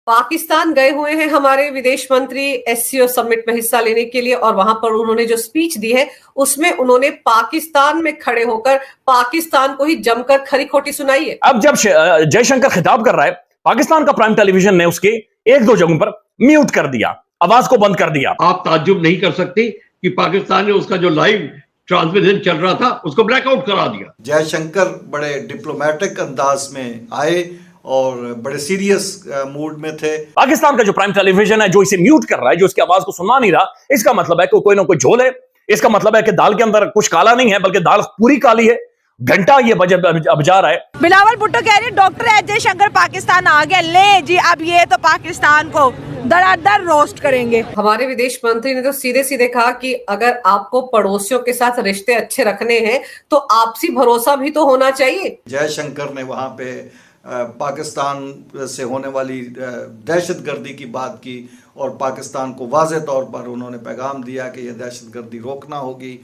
पाकिस्तान गए हुए हैं हमारे विदेश मंत्री एससीओ समिट में हिस्सा लेने के लिए और वहां पर उन्होंने जो स्पीच दी है उसमें उन्होंने पाकिस्तान में खड़े होकर पाकिस्तान को ही जमकर खरी खोटी सुनाई है। अब जब जयशंकर खिताब कर रहा है, पाकिस्तान का प्राइम टेलीविजन ने उसके एक दो जगहों पर म्यूट कर दिया, आवाज को बंद कर दिया। आप ताज्जुब नहीं कर सकते कि पाकिस्तान ने उसका जो लाइव ट्रांसमिशन चल रहा था उसको ब्लैकआउट करा दिया। जयशंकर बड़े डिप्लोमेटिक अंदाज में आए और बड़े सीरियस मूड में थे। पाकिस्तान का जो प्राइम टेलीविजन है जो इसे म्यूट कर रहा है, जो इसकी आवाज को सुनना नहीं रहा, इसका मतलब है कि कोई ना कोई झोल है। इसका मतलब है कि दाल के अंदर कुछ काला नहीं है बल्कि दाल पूरी काली है। घंटा ये अब जा रहा है। बिलावल भुट्टो कह रहे डॉक्टर एस जयशंकर पाकिस्तान आ गया, ले जी अब ये तो पाकिस्तान को दरादर रोस्ट करेंगे। हमारे विदेश मंत्री ने तो सीधे सीधे कहा कि अगर आपको पड़ोसियों के साथ रिश्ते अच्छे रखने हैं तो आपसी भरोसा भी तो होना चाहिए। जयशंकर ने वहां पे पाकिस्तान से होने वाली दहशतगर्दी की बात की और पाकिस्तान को वाज़े तौर पर उन्होंने पैगाम दिया कि यह दहशतगर्दी रोकना होगी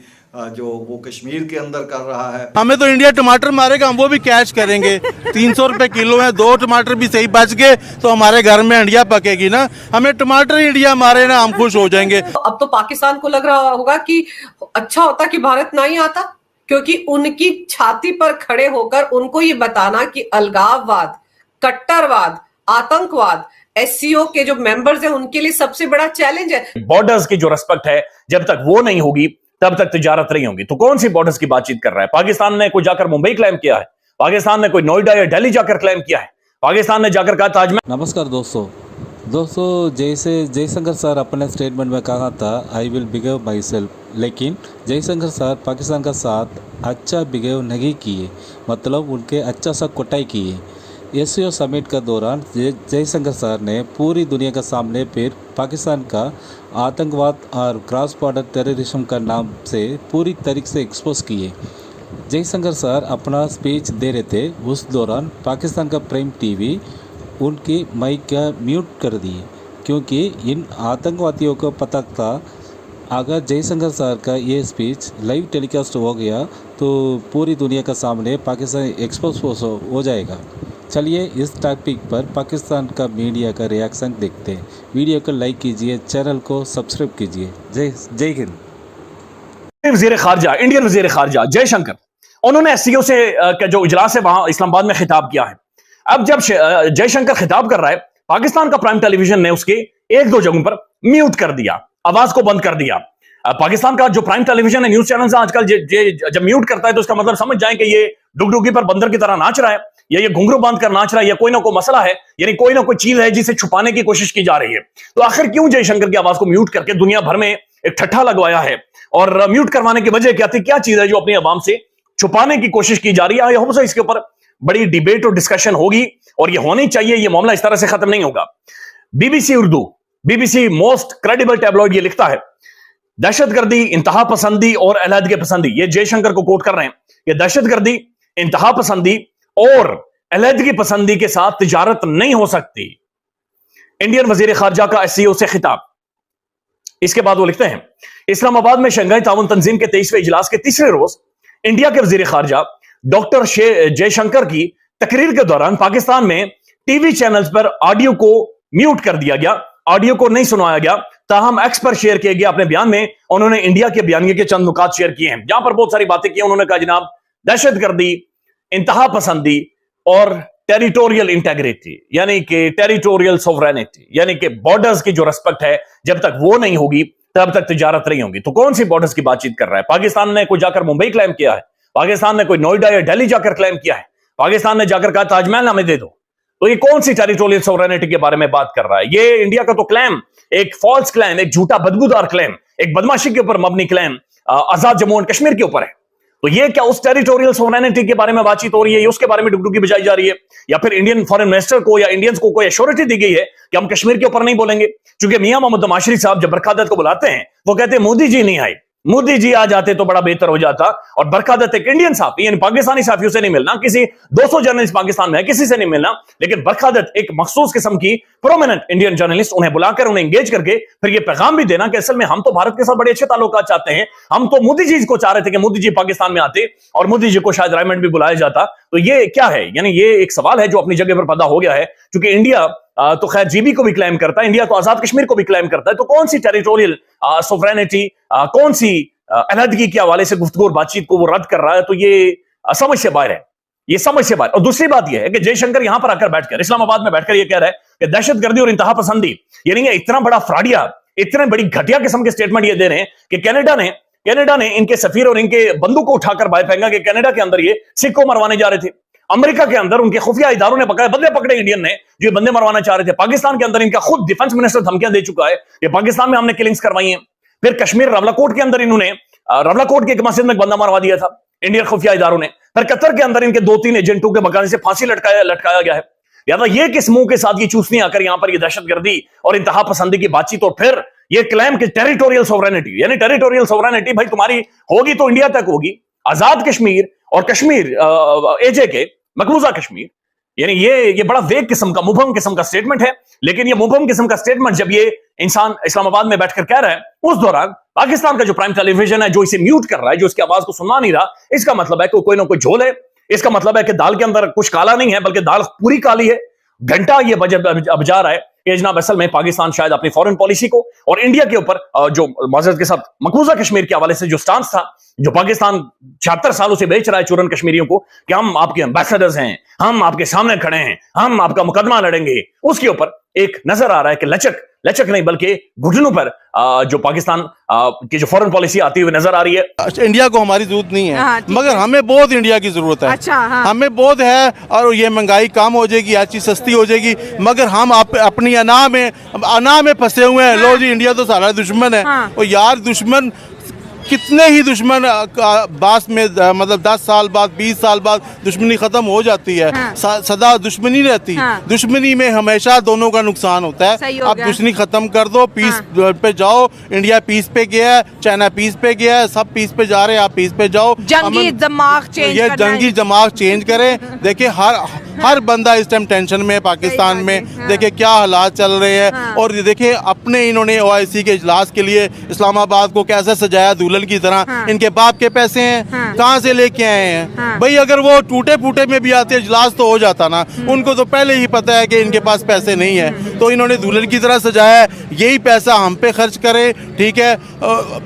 जो वो कश्मीर के अंदर कर रहा है। हमें तो इंडिया टमाटर मारेगा, हम वो भी कैच करेंगे। 300 रुपए किलो है, 2 टमाटर भी सही बच गए तो हमारे घर में इंडिया पकेगी ना। हमें टमाटर इंडिया मारे ना, हम खुश हो जाएंगे। अब तो पाकिस्तान को लग रहा होगा कि अच्छा होता कि भारत ना ही आता, क्योंकि उनकी छाती पर खड़े होकर उनको ये बताना कि अलगाववाद, कट्टरवाद, आतंकवाद एससीओ के जो मेंबर्स हैं उनके लिए सबसे बड़ा चैलेंज है। बॉर्डर्स की जो रिस्पेक्ट है जब तक वो नहीं होगी तब तक तिजारत नहीं होगी। तो कौन सी बॉर्डर्स की बातचीत कर रहा है? पाकिस्तान ने कोई जाकर मुंबई क्लेम किया है? पाकिस्तान ने कोई नोएडा या दिल्ली जाकर क्लेम किया है? पाकिस्तान ने जाकर कहा ताजमहल। नमस्कार दोस्तों, जैसे जयशंकर सर अपने स्टेटमेंट में कहा था I will behave my self, लेकिन जयशंकर सर पाकिस्तान का साथ अच्छा बिहेव नहीं किए, मतलब उनके अच्छा सा कोटाई किए। एससीओ समिट का दौरान जयशंकर सर ने पूरी दुनिया के सामने फिर पाकिस्तान का आतंकवाद और क्रॉस बॉर्डर टेररिज्म का नाम से पूरी तरीके से एक्सपोज किए। जयशंकर सर अपना स्पीच दे रहे थे, उस दौरान पाकिस्तान का प्राइम टीवी उनकी माइक का म्यूट कर दिए, क्योंकि इन आतंकवादियों को पता था अगर जयशंकर सर का ये स्पीच लाइव टेलीकास्ट हो गया तो पूरी दुनिया के सामने पाकिस्तान एक्सपोज हो जाएगा। चलिए इस टॉपिक पर पाकिस्तान का मीडिया का रिएक्शन देखते हैं। वीडियो को लाइक कीजिए, चैनल को सब्सक्राइब कीजिए। जय हिंद। वज़ीर ख़ारजा, इंडियन वज़ीर ख़ारजा जयशंकर, उन्होंने एससीओ से जो इजलास है वहां इस्लामाबाद में खिताब किया है। अब जब जयशंकर खिताब कर रहा है, पाकिस्तान का प्राइम टेलीविजन ने उसके एक दो जगहों पर म्यूट कर दिया, आवाज को बंद कर दिया। पाकिस्तान का जो प्राइम टेलीविजन है, न्यूज चैनल आजकल जब म्यूट करता है तो उसका मतलब समझ जाए कि ये डुगडुगी पर बंदर की तरह नाच रहा है, या ये घुंघरू बांध कर नाच रहा है, या कोई ना कोई मसला है, यानी कोई ना कोई चीज है जिसे छुपाने की कोशिश की जा रही है। तो आखिर क्यों जयशंकर की आवाज को म्यूट करके दुनिया भर में एक ठट्ठा लगवाया है? और म्यूट करवाने की वजह क्या थी? क्या चीज है जो अपनी आवाम से छुपाने की कोशिश की जा रही है? आई होप सो इसके ऊपर बड़ी डिबेट और डिस्कशन होगी और ये होनी चाहिए। ये मामला इस तरह से खत्म नहीं होगा। BBC Urdu, BBC most credible tabloid ये लिखता है, दहशतगर्दी, इंतहा पसंदी और अलहदगी पसंदी, ये जयशंकर को कोट कर रहे हैं, ये दहशतगर्दी, इंतहा पसंदी और अलहदगी पसंदी के साथ तिजारत नहीं हो सकती। इंडियन वजीर खारजा का एससीओ से खिताब। इसके बाद वो लिखते हैं, इस्लामाबाद में शंघाई ताउन तंजीम के 23वें इजलास के तीसरे रोज इंडिया के वजीर खारजा डॉक्टर जयशंकर की तकरीर के दौरान पाकिस्तान में टीवी चैनल्स पर ऑडियो को म्यूट कर दिया गया, ऑडियो को नहीं सुनाया गया। ताहम एक्स पर शेयर किए गए अपने बयान में उन्होंने इंडिया के बयानिए के चंद नुकात शेयर किए हैं, जहां पर बहुत सारी बातें की। उन्होंने कहा जनाब, दहशतगर्दी, इंतहा पसंदी और टेरिटोरियल इंटेग्रिटी, यानी कि टेरिटोरियल सोवरेनिटी, यानी कि बॉर्डर्स की जो रिस्पेक्ट है जब तक वो नहीं होगी तब तक तिजारत नहीं होगी। तो कौन सी बॉर्डर्स की बातचीत कर रहा है? पाकिस्तान ने कोई जाकर मुंबई क्लेम किया है? पाकिस्तान ने कोई नोएडा या दिल्ली जाकर क्लेम किया है? पाकिस्तान ने जाकर कहा ताजमहल हमें दे दो? तो ये कौन सी टेरिटोरियल सोवरेनिटी के बारे में बात कर रहा है? ये इंडिया का तो क्लेम एक फॉल्स क्लेम, एक झूठा बदबूदार क्लेम, एक बदमाशी के ऊपर मबनी क्लेम आजाद जम्मू एंड कश्मीर के ऊपर है। तो ये क्या उस टेरिटोरियल सोवरेनिटी के बारे में बातचीत हो रही है? उसके बारे में डुगडुगी बजाई जा रही है? या फिर इंडियन फॉरेन मिनिस्टर को या इंडियंस को कोई एश्योरिटी दी गई है कि हम कश्मीर के ऊपर नहीं बोलेंगे? क्योंकि मियां मोहम्मद नवाज साहब जब बरखादत को बुलाते हैं वो कहते हैं मोदी जी नहीं आए, मोदी जी आ जाते तो बड़ा बेहतर हो जाता। और बरखादत एक इंडियन साहब, यानी पाकिस्तानी साफियों से नहीं मिलना, किसी 200 जर्नलिस्ट पाकिस्तान में है किसी से नहीं मिलना, लेकिन बरखादत एक मखसूस किस्म की प्रोमिनेंट इंडियन जर्नलिस्ट, उन्हें बुलाकर उन्हें एंगेज करके फिर ये पैगाम भी देना कि असल में हम तो भारत के साथ बड़े अच्छे ताल्लुकात चाहते हैं, हम तो मोदी जी को चाह रहे थे कि मोदी जी पाकिस्तान में आते और मोदी जी को शायद रायमंड भी बुलाया जाता। तो ये क्या है? यानी ये एक सवाल है जो अपनी जगह पर पैदा हो गया है, क्योंकि इंडिया तो खैर जीबी को भी क्लेम करता है, इंडिया तो आजाद कश्मीर को भी क्लेम करता है। तो कौन सी टेरिटोरियल सोवरेनिटी, कौन सी अलहदगी के हवाले से गुफ्तगू और बातचीत को वो रद्द कर रहा है? तो ये समझ से बाहर है, ये समझ से बाहर। और दूसरी बात यह है कि जयशंकर यहां पर आकर बैठकर, इस्लामाबाद में बैठकर ये कह रहा है कि दहशतगर्दी और इंतहा पसंदी, यानी इतना बड़ा फ्रॉडिया, इतने बड़ी घटिया किस्म के स्टेटमेंट ये दे रहे हैं कि कनाडा ने इनके सफीर और इनके बंदूक को उठाकर बाहर फेंका कि कनाडा के अंदर ये सिख को मरवाने जा रहे थे। अमेरिका के अंदर उनके खुफिया इदारों ने बकाया बंदे पकड़े इंडियन ने जो बंदे मरवाना चाह रहे थे। पाकिस्तान के अंदर इनका खुद डिफेंस मिनिस्टर धमकियां दे चुका है कि पाकिस्तान में हमने किलिंग्स करवाई हैं। फिर कश्मीर रावलाकोट के अंदर इन्होंने रावलाकोट की एक मस्जिद में एक बंदा मरवा दिया था इंडियन खुफिया इदारों ने। फिर कतर के अंदर इनके 2-3 एजेंटों के बकाने से फांसी लटकाया गया है। या ये किस मुंह के साथ ये चूसनी आकर यहां पर ये दहशतगर्दी और इंतहा पसंदी की बातचीत, और फिर ये क्लेम कि टेरिटोरियल सोवरेनिटी, यानी टेरिटोरियल सोवरेनिटी भाई तुम्हारी होगी तो इंडिया तक होगी, आजाद कश्मीर और कश्मीर एजे के मकबूजा कश्मीर, यानी ये बड़ा वेग किस्म का, मुबहम किस्म का स्टेटमेंट है। लेकिन ये मुबहम किस्म का स्टेटमेंट जब ये इंसान इस्लामाबाद में बैठकर कह रहा है, उस दौरान पाकिस्तान का जो प्राइम टेलीविजन है जो इसे म्यूट कर रहा है, जो इसकी आवाज को सुनना नहीं रहा, इसका मतलब है कि कोई ना कोई झोल है। इसका मतलब है कि दाल के अंदर कुछ काला नहीं है बल्कि दाल पूरी काली है। घंटा ये अब जा रहा है कि जनाब असल में पाकिस्तान शायद अपनी फॉरेन पॉलिसी को और इंडिया के ऊपर जो माजरत के साथ मकबूजा कश्मीर के हवाले से जो स्टांस था, जो पाकिस्तान 76 सालों से बेच रहा है चूरन कश्मीरियों को कि हम आपके एम्बेसडर्स हैं, हम आपके सामने खड़े हैं, हम आपका मुकदमा लड़ेंगे, उसके ऊपर एक नजर आ रहा है कि लचक नहीं बल्कि घुटनों पर जो पाकिस्तान की जो फॉरेन पॉलिसी आती हुई नजर आ रही है। इंडिया को हमारी जरूरत नहीं है, हाँ, मगर हमें बहुत इंडिया की जरूरत है। अच्छा, हाँ। हमें बहुत है, और ये महंगाई कम हो जाएगी, हर चीज सस्ती हो जाएगी, मगर हम अपनी अना में फंसे हुए हैं। लो जी, इंडिया तो सारा दुश्मन है। हाँ। और यार दुश्मन कितने ही दुश्मन बास में मतलब 10 साल बाद 20 साल बाद दुश्मनी खत्म हो जाती है। हाँ। सदा दुश्मनी रहती। हाँ। दुश्मनी में हमेशा दोनों का नुकसान होता है। अब दुश्मनी खत्म कर दो, पीस पे जाओ। इंडिया पीस पे गया है, चाइना पीस पे गया है, सब पीस पे जा रहे हैं, आप पीस पे जाओ। जंगी दिमाग चेंज, ये जंगी दिमाग चेंज करें। देखिए हर बंदा इस टाइम टेंशन में है पाकिस्तान में। हाँ। देखिए क्या हालात चल रहे हैं। हाँ। और देखिए अपने इन्होंने OIC के इजलास के लिए इस्लामाबाद को कैसे सजाया दुल्हन की तरह। हाँ। इनके बाप के पैसे हैं। हाँ। कहाँ से लेके आए हैं। हाँ। भाई अगर वो टूटे फूटे में भी आते इजलास तो हो जाता ना। उनको तो पहले ही पता है कि इनके पास पैसे नहीं है, तो इन्होंने दुल्हन की तरह सजाया है। यही पैसा हम पे खर्च करे, ठीक है।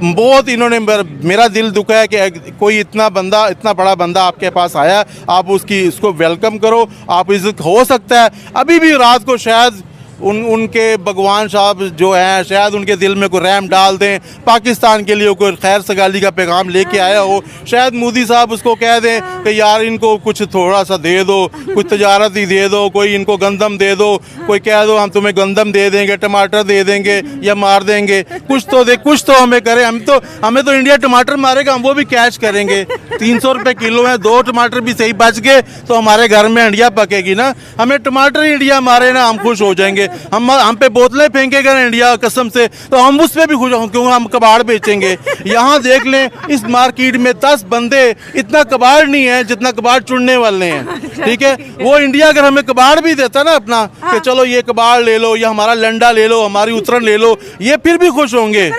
बहुत इन्होंने मेरा दिल दुखा है कि कोई इतना बड़ा बंदा आपके पास आया, आप उसको वेलकम करो। आप इज्जत हो सकता है अभी भी रात को शायद उनके भगवान साहब जो हैं शायद उनके दिल में कोई रहम डाल दें, पाकिस्तान के लिए कोई खैर सगाली का पैगाम लेके आया हो। शायद मोदी साहब उसको कह दें कि यार इनको कुछ थोड़ा सा दे दो, कुछ तजारत ही दे दो, कोई इनको गंदम दे दो, कोई कह दो हम तुम्हें गंदम दे देंगे, टमाटर दे देंगे या मार देंगे। कुछ तो हमें करें। हमें तो इंडिया टमाटर मारेगा, हम वो भी कैच करेंगे। 300 रुपये किलो है, 2 टमाटर भी सही बच गए तो हमारे घर में इंडिया पकेगी ना। हमें टमाटर इंडिया मारे ना, हम खुश हो जाएंगे। हम पे बोतलें फेंकेगा ना इंडिया कसम से, तो हम उस पे भी खुश होंगे क्योंकि हम कबाड़ बेचेंगे। यहाँ देख लें इस मार्केट में 10 बंदे, इतना कबाड़ नहीं है जितना कबाड़ चुनने वाले हैं, ठीक है। वो इंडिया अगर हमें कबाड़ भी देता ना अपना कि चलो ये कबाड़ ले लो या हमारा लंडा ले लो, हमारी उतरन ले लो, ये फिर भी खुश होंगे।